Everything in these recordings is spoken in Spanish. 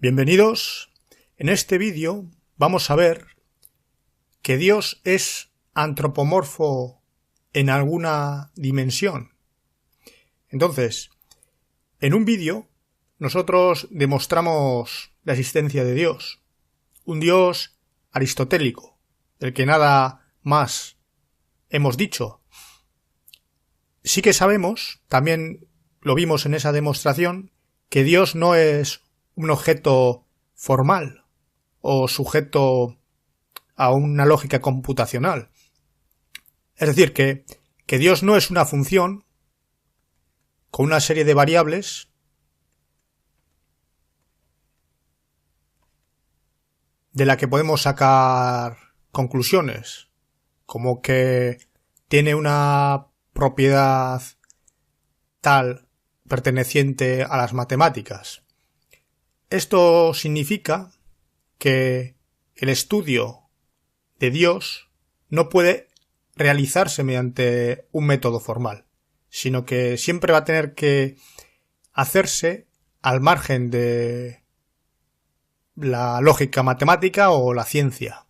Bienvenidos. En este vídeo vamos a ver que Dios es antropomorfo en alguna dimensión. Entonces, en un vídeo nosotros demostramos la existencia de Dios, un Dios aristotélico, del que nada más hemos dicho. Sí que sabemos, también lo vimos en esa demostración, que Dios no es un objeto formal o sujeto a una lógica computacional. Es decir, que Dios no es una función con una serie de variables de la que podemos sacar conclusiones, como que tiene una propiedad tal perteneciente a las matemáticas. Esto significa que el estudio de Dios no puede realizarse mediante un método formal, sino que siempre va a tener que hacerse al margen de la lógica matemática o la ciencia.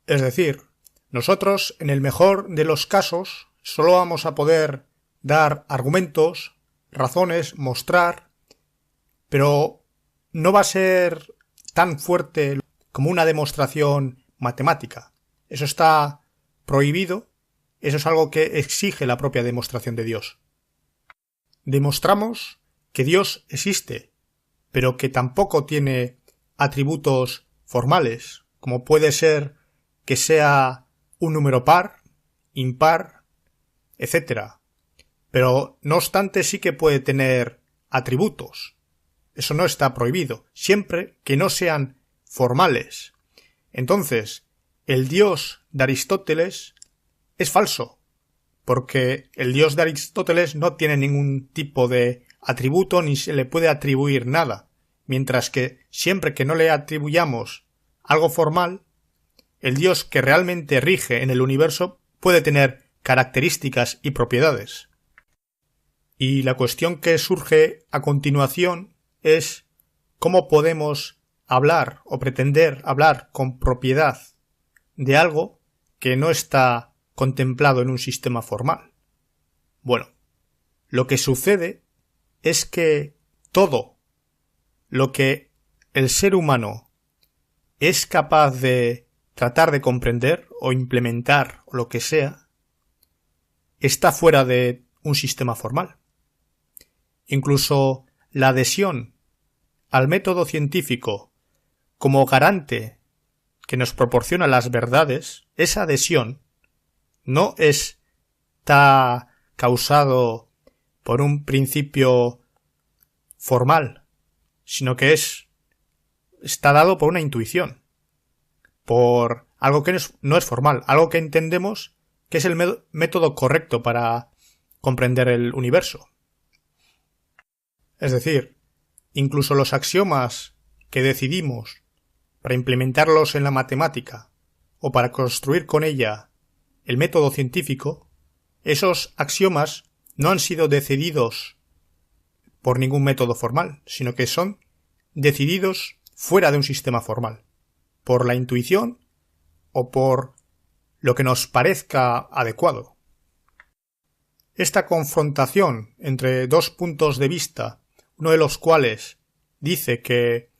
Es decir, nosotros, en el mejor de los casos, solo vamos a poder dar argumentos, razones, mostrar, pero no va a ser tan fuerte como una demostración matemática. Eso está prohibido, eso es algo que exige la propia demostración de Dios. Demostramos que Dios existe, pero que tampoco tiene atributos formales, como puede ser que sea un número par, impar, etc. Pero no obstante sí que puede tener atributos. Eso no está prohibido, siempre que no sean formales. Entonces, el Dios de Aristóteles es falso, porque el Dios de Aristóteles no tiene ningún tipo de atributo ni se le puede atribuir nada, mientras que siempre que no le atribuyamos algo formal, el Dios que realmente rige en el universo puede tener características y propiedades. Y la cuestión que surge a continuación es cómo podemos hablar o pretender hablar con propiedad de algo que no está contemplado en un sistema formal. Bueno, lo que sucede es que todo lo que el ser humano es capaz de tratar de comprender o implementar o lo que sea, está fuera de un sistema formal. Incluso la adhesión al método científico como garante que nos proporciona las verdades, esa adhesión no está causado por un principio formal, sino que está dado por una intuición, por algo que no es formal, algo que entendemos que es el método correcto para comprender el universo. Es decir, incluso los axiomas que decidimos para implementarlos en la matemática o para construir con ella el método científico, esos axiomas no han sido decididos por ningún método formal, sino que son decididos fuera de un sistema formal, por la intuición o por lo que nos parezca adecuado. Esta confrontación entre dos puntos de vista, uno de los cuales dice que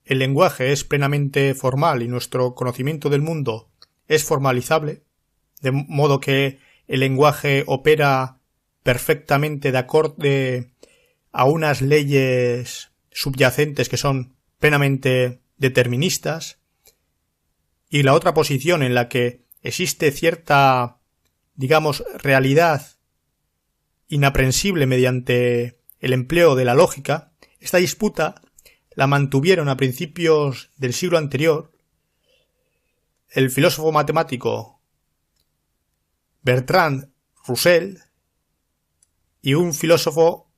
el lenguaje es plenamente formal y nuestro conocimiento del mundo es formalizable, de modo que el lenguaje opera perfectamente de acorde a unas leyes subyacentes que son plenamente deterministas, y la otra posición en la que existe cierta, digamos, realidad inaprensible mediante el empleo de la lógica. Esta disputa la mantuvieron a principios del siglo anterior el filósofo matemático Bertrand Russell y un filósofo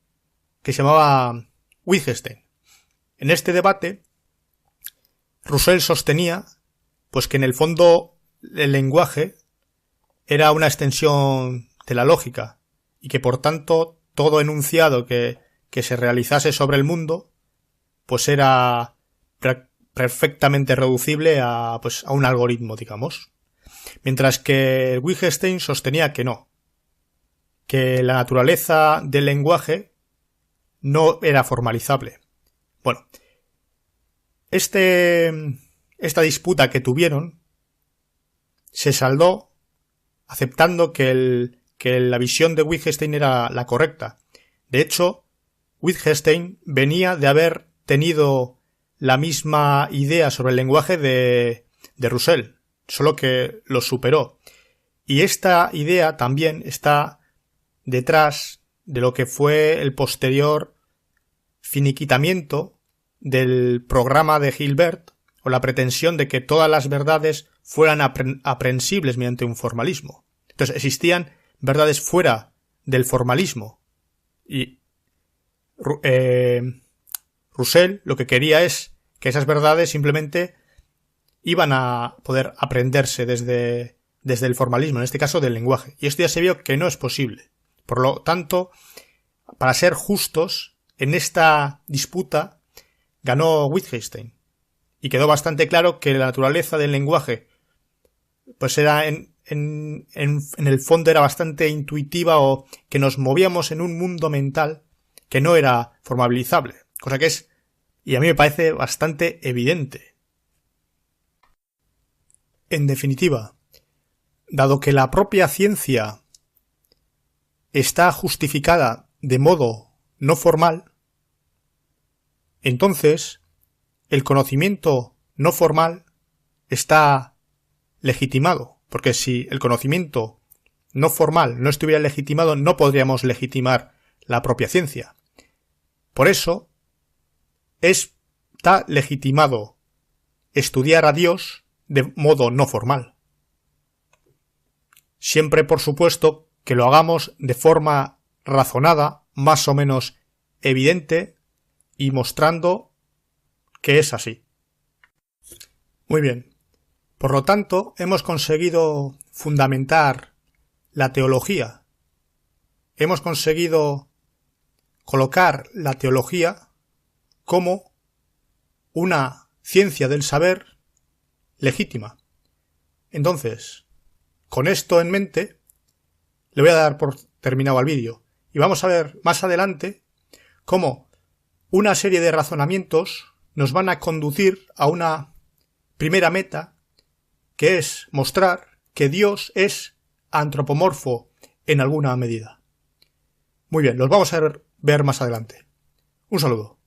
que se llamaba Wittgenstein. En este debate, Russell sostenía pues que en el fondo el lenguaje era una extensión de la lógica y que por tanto todo enunciado que se realizase sobre el mundo pues era perfectamente reducible a un algoritmo, digamos. Mientras que Wittgenstein sostenía que no, que la naturaleza del lenguaje no era formalizable. Bueno, esta disputa que tuvieron se saldó aceptando que la visión de Wittgenstein era la correcta. De hecho, Wittgenstein venía de haber tenido la misma idea sobre el lenguaje de Russell, solo que lo superó. Y esta idea también está detrás de lo que fue el posterior finiquitamiento del programa de Hilbert, o la pretensión de que todas las verdades fueran aprehensibles mediante un formalismo. Entonces existían verdades fuera del formalismo. Y Russell lo que quería es que esas verdades simplemente iban a poder aprenderse desde el formalismo, en este caso del lenguaje. Y esto ya se vio que no es posible. Por lo tanto, para ser justos, en esta disputa ganó Wittgenstein. Y quedó bastante claro que la naturaleza del lenguaje pues era en el fondo era bastante intuitiva, o que nos movíamos en un mundo mental que no era formalizable. Cosa que es, y a mí me parece bastante evidente. En definitiva, dado que la propia ciencia está justificada de modo no formal, entonces el conocimiento no formal está legitimado, porque si el conocimiento no formal no estuviera legitimado, no podríamos legitimar la propia ciencia. Por eso está legitimado estudiar a Dios de modo no formal. Siempre, por supuesto, que lo hagamos de forma razonada, más o menos evidente, y mostrando que es así. Muy bien. Por lo tanto, hemos conseguido fundamentar la teología. Hemos conseguido colocar la teología como una ciencia del saber legítima. Entonces, con esto en mente, le voy a dar por terminado al vídeo. Y vamos a ver más adelante cómo una serie de razonamientos nos van a conducir a una primera meta, que es mostrar que Dios es antropomorfo en alguna medida. Muy bien, los vamos a ver más adelante. Un saludo.